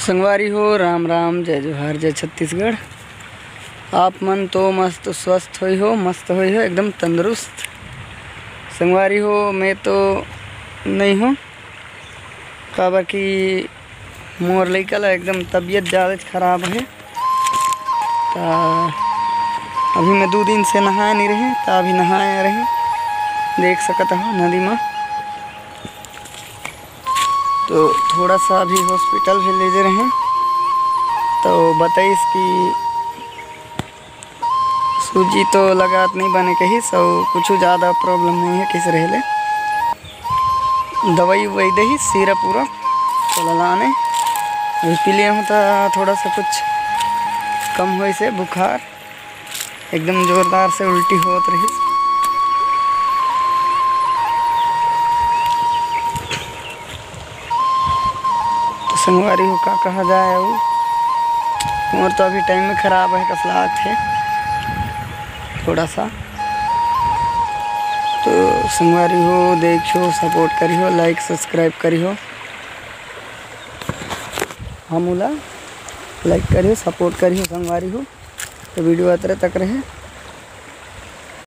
संगवारी हो राम राम, जय जोहार, जय छत्तीसगढ़। आप मन तो मस्त स्वस्थ होई हो, मस्त होई हो, एकदम तंदुरुस्त। संगवारी हो मैं तो नहीं हूँ, काबर कि मोर लइका ला एकदम तबीयत ज़्यादा ख़राब है। ता अभी मैं 2 दिन से नहाए नहीं रहे, ता अभी नहाए रहे, देख सकत हो नदी में। तो थोड़ा सा अभी हॉस्पिटल भी ले जा रहे हैं, तो बताइस कि सूजी तो लगात नहीं बने कही सो कुछ ज़्यादा प्रॉब्लम नहीं है किस रहले। दवाई वही दही सिरप पूरा तो लाने अभी पी लिए हूँ, तो थोड़ा सा कुछ कम हो से बुखार एकदम ज़ोरदार से उल्टी होत रही। तो संगवारी हो का कहा जाए, वो और तो अभी टाइम में ख़राब है, कसलात है थोड़ा सा। तो संगवारी हो देखियो, सपोर्ट करियो, लाइक सब्सक्राइब करियो, हमला लाइक करियो, सपोर्ट करियो संगवारी हो। तो वीडियो अतरे तक रहे।